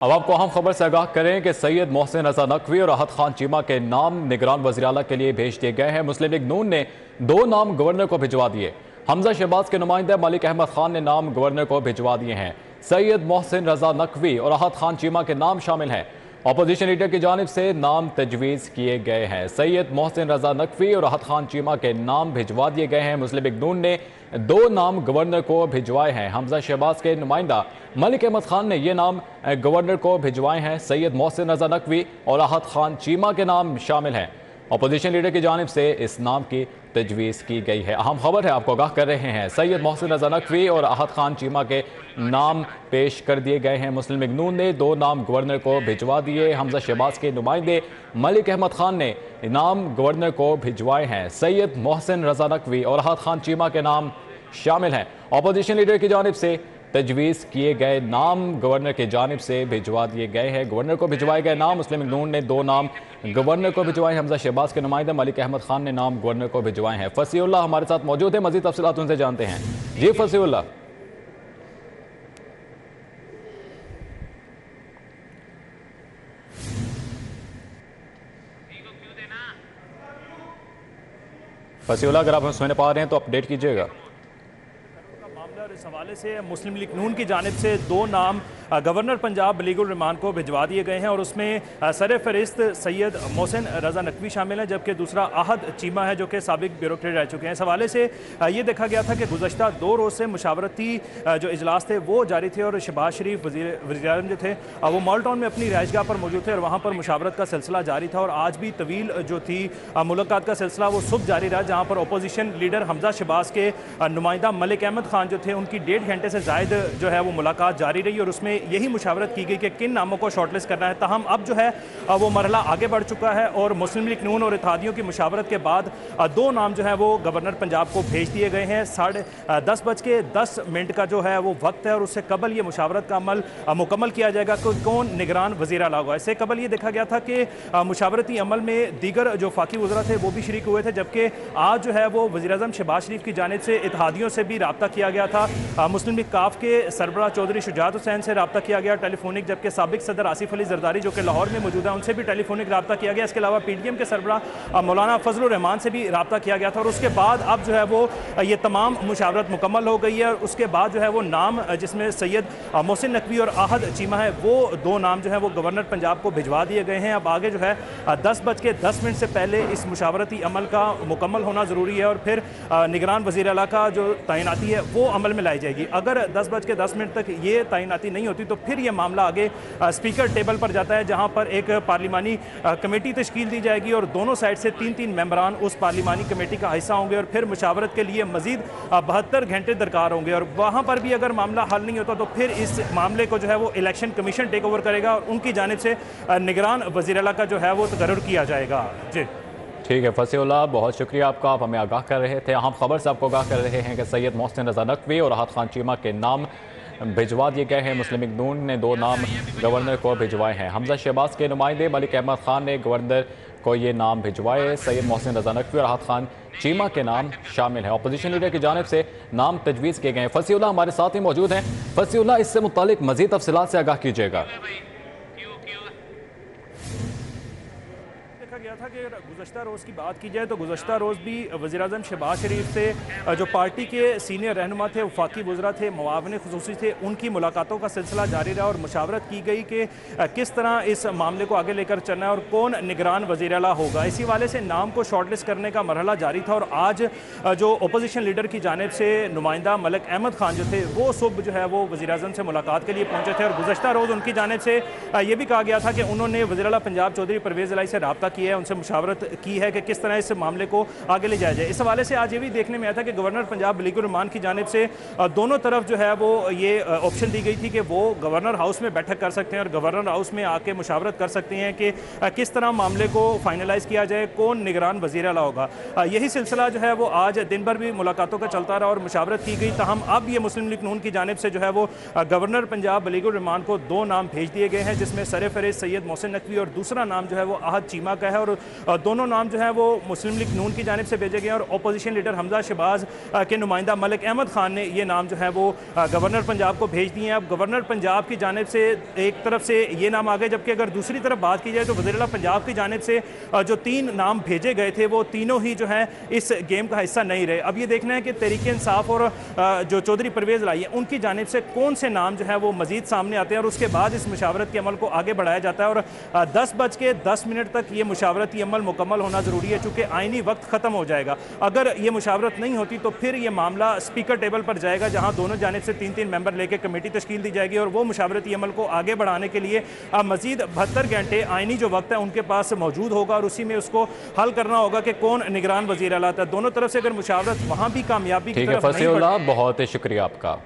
अब आपको अहम खबर से आगाह करें कि सैयद मोहसिन रजा नकवी और राहत खान चीमा के नाम निगरान वज़ीर आला के लिए भेज दिए गए हैं। मुस्लिम लीग नून ने 2 नाम गवर्नर को भिजवा दिए। हमजा शहबाज के नुमाइंदे मलिक अहमद खान ने नाम गवर्नर को भिजवा दिए हैं। सैयद मोहसिन रजा नकवी और राहत खान चीमा के नाम शामिल हैं। अपोजिशन लीडर की जानिब से नाम तजवीज़ किए गए हैं। सैयद मोहसिन रजा नकवी और राहत खान चीमा के नाम भिजवा दिए गए हैं। मुस्लिम लीग नून ने 2 नाम गवर्नर को भिजवाए हैं। हमजा शहबाज के नुमाइंदा मलिक अहमद खान ने ये नाम गवर्नर को भिजवाए हैं। सैयद मोहसिन रजा नकवी और राहत खान चीमा के नाम शामिल हैं। अपोजिशन लीडर की जानिब से इस नाम की तजवीज़ की गई है। अहम खबर है, आपको आगाह कर रहे हैं। सैयद मोहसिन रजा नकवी और राहत खान चीमा के नाम पेश कर दिए गए हैं। मुस्लिम लीग नून ने 2 नाम गवर्नर को भिजवा दिए। हमजा शहबाज के नुमाइंदे मलिक अहमद खान ने नाम गवर्नर को भिजवाए हैं। सैयद मोहसिन रजा नकवी और राहत खान चीमा के नाम शामिल हैं। अपोजिशन लीडर की जानिब से तजवीज़ किए गए नाम गवर्नर की जानिब से भिजवा दिए गए हैं। गवर्नर को भिजवाए गए नाम, मुस्लिम लीग नून ने 2 नाम गवर्नर को भिजवाए। हमजा शहबाज के नुमाइंदे मलिक अहमद खान ने नाम गवर्नर को भिजवाए हैं। फसीउल्लाह हमारे साथ मौजूद है, मजीद तफसीलात उनसे जानते हैं। जी फसीउल्लाह। फसीउल्लाह, अगर आप हमें सुन पा रहे हैं तो अपडेट कीजिएगा। इस हवाले से मुस्लिम लीग नून की जानिब से 2 नाम गवर्नर पंजाब मलीकुर रहमान को भिजवा दिए गए हैं और उसमें सर फहरिस्त सैयद मोहसिन रजा नकवी शामिल है, जबकि दूसरा आहद चीमा है जो कि साबिक ब्यूरोक्रेट रह चुके हैं। इस हवाले से ये देखा गया था कि गुज़श्ता 2 रोज़ से मुशावरती जो इजलास थे वो जारी थे और शहबाज शरीफ वज़ीर-ए-आज़म जो थे वो मॉल टाउन में अपनी रिहाइशगाह पर मौजूद थे और वहाँ पर मुशावरत का सिलसिला जारी था। और आज भी तवील जो थी मुलाकात का सिलसिला वो सुबह जारी रहा, जहाँ पर अपोजिशन लीडर हमजा शहबाज के नुमाइंदा मलिक अहमद खान जो थे उनकी 1.5 घंटे से ज़ायद जो है वो मुलाकात जारी रही और उसमें यही मुशावरत की गई कि किन नामों को शॉर्टलिस्ट करना है। ताहम अब जो है वो मरहला आगे बढ़ चुका है और मुस्लिम लीग नून और इत्तेहादियों की मुशावरत के बाद 2 नाम जो है वो गवर्नर पंजाब को भेज दिए गए हैं। 10:10 का जो है वो वक्त है और उससे कबल ये मुशावरत का अमल मुकम्मल किया जाएगा कि कौन निगरान वज़ीर आला होगा। इससे कबल ये देखा गया था कि मुशावरती अमल में दीगर जो फाकी वज़रा थे वो भी शरीक हुए थे, जबकि आज जो है वो वज़ीर-ए-आज़म शहबाज शरीफ की जानिब से इत्तेहादियों से भी रब्ता किया गया था। मुस्लिम लीग काफ के सरबराह चौधरी शुजात हुसैन से रब्ता किया गया टेलीफोनिक, जबकि साबिक सदर आसिफ अली जरदारी जो कि लाहौर में मौजूद है उनसे भी टेलीफोनिक रब्ता किया गया। इसके अलावा PDM के सरबराह मौलाना फजलुर रहमान से भी रब्ता किया गया था और उसके बाद अब जो है वो ये तमाम मुशावरत मुकम्मल हो गई है। और उसके बाद जो है वो नाम जिसमें सैयद मोहसिन नकवी और आहद चीमा है वो 2 नाम जो है वो गवर्नर पंजाब को भिजवा दिए गए हैं। अब आगे जो है 10:10 से पहले इस मुशावरती अमल का मुकम्मल होना ज़रूरी है और फिर निगरान वज़ीर आला का जो तैनाती है वो अमल में लाई जाएगी। अगर 10:10 तक ये तैनाती नहीं होती तो फिर ये मामला आगे स्पीकर टेबल पर जाता है, जहां पर एक पार्लिमानी कमेटी तश्कील दी जाएगी और दोनों साइड से 3-3 मेंबरान उस पार्लिमानी कमेटी का हिस्सा होंगे और फिर मुशावरत के लिए मजीद 72 घंटे दरकार होंगे। और वहां पर भी अगर मामला हल नहीं होता तो फिर इस मामले को जो है वो इलेक्शन कमीशन टेक ओवर करेगा और उनकी जानिब से निगरान वज़ीर आला का जो है वो तकर्रुर किया जाएगा। जी ठीक है फसीउल्लाह, बहुत शुक्रिया आपका, आप हमें आगाह कर रहे थे। अहम खबर से आपको आगाह कर रहे हैं कि सैयद मोहसिन रजा नकवी और राहत खान चीमा के नाम भिजवा दिए गए हैं। मुस्लिम लीग नून ने 2 नाम गवर्नर को भिजवाए हैं। हमजा शहबाज के नुमाइंदे मलिक अहमद खान ने गवर्नर को ये नाम भिजवाए। सैयद मोहसिन रजा नकवी और राहत खान चीमा के नाम शामिल हैं। अपोजिशन लीडर की जानिब से नाम तजवीज़ किए गए हैं। फसीउल्लाह हमारे साथ ही मौजूद हैं। फसीउल्लाह, इससे मुतालिक मज़ीद तफसीलात से आगाह कीजिएगा। गया था कि गुज़श्ता रोज़ की बात की जाए तो गुज़श्ता रोज़ भी वज़ीर-ए-आज़म शहबाज शरीफ से जो पार्टी के सीनियर रहनुमा थे, वफाकी वज़रा थे, मुआविन खुसूसी थे, उनकी मुलाकातों का सिलसिला जारी रहा और मुशावरत की गई कि किस तरह इस मामले को आगे लेकर चलना है और कौन निगरान वज़ीर आला होगा। इसी वाले से नाम को शॉर्टलिस्ट करने का मरहला जारी था और आज जो अपोजिशन लीडर की जानिब से नुमाइंदा मलिक अहमद खान जो थे वो सुबह जो है वो वज़ीर-ए-आज़म से मुलाकात के लिए पहुँचे थे और गुज़श्ता रोज़ उनकी जानिब से ये भी कहा गया था कि उन्होंने वज़ीर आला पंजाब चौधरी परवेज़ इलाही से रब्ता किया है, उनसे मुशावरत की है कि किस तरह इस मामले को आगे ले जाया जाए। इस हवाले से आज ये भी देखने में आया था कि गवर्नर पंजाब मलीकुर रहमान की जानिब से दोनों तरफ जो है वो ये ऑप्शन दी गई थी कि वो गवर्नर हाउस में बैठक कर सकते हैं और गवर्नर हाउस में आके मुशावरत कर सकते हैं कि किस तरह मामले को फाइनलाइज किया जाए, कौन निगरान वज़ीर आला होगा। यही सिलसिला जो है वो आज दिन भर भी मुलाकातों का चलता रहा और मुशावरत की गई। ताहम अब ये मुस्लिम लीग नून की जानिब से जो है वो गवर्नर पंजाब मलीकुर रहमान को 2 नाम भेज दिए गए हैं, जिसमें सर फहरिस्त सैयद मोहसिन नकवी और दूसरा नाम जो है वो आहद चीमा का है। और और दोनों नाम जो है वो मुस्लिम लीग नून की जानिब से भेजे गए हैं और अपोजिशन लीडर हमजा शहबाज के नुमाइंदा मलिक अहमद खान ने ये नाम जो है वो गवर्नर पंजाब को भेज दिए हैं। अब गवर्नर पंजाब की जानिब से एक तरफ से ये नाम आ गए, जबकि अगर दूसरी तरफ बात की जाए तो वज़ीर आला पंजाब की जानिब से जो 3 नाम भेजे गए थे वो तीनों ही जो है इस गेम का हिस्सा नहीं रहे। अब ये देखना है कि तहरीक इंसाफ और जो चौधरी परवेज़ लाई है उनकी जानिब से कौन से नाम जो है वो मजीद सामने आते हैं और उसके बाद इस मुशावरत के अमल को आगे बढ़ाया जाता है। और 10:10 तक ये मुशावरती अमल मुकम्मल होना ज़रूरी है, चूँकि आइनी वक्त ख़त्म हो जाएगा। अगर ये मुशावरत नहीं होती तो फिर ये मामला स्पीकर टेबल पर जाएगा, जहाँ दोनों जानिब से 3-3 मेंबर लेकर कमेटी तश्कील दी जाएगी और वो मुशावरती अमल को आगे बढ़ाने के लिए मजीद 72 घंटे आइनी जो वक्त है उनके पास मौजूद होगा और उसी में उसको हल करना होगा कि कौन निगरान वज़ीर आला था। दोनों तरफ से अगर मुशावरत वहाँ भी कामयाबी की ठीक है तरफ नहीं फसीउल्लाह, बहुत शुक्रिया आपका।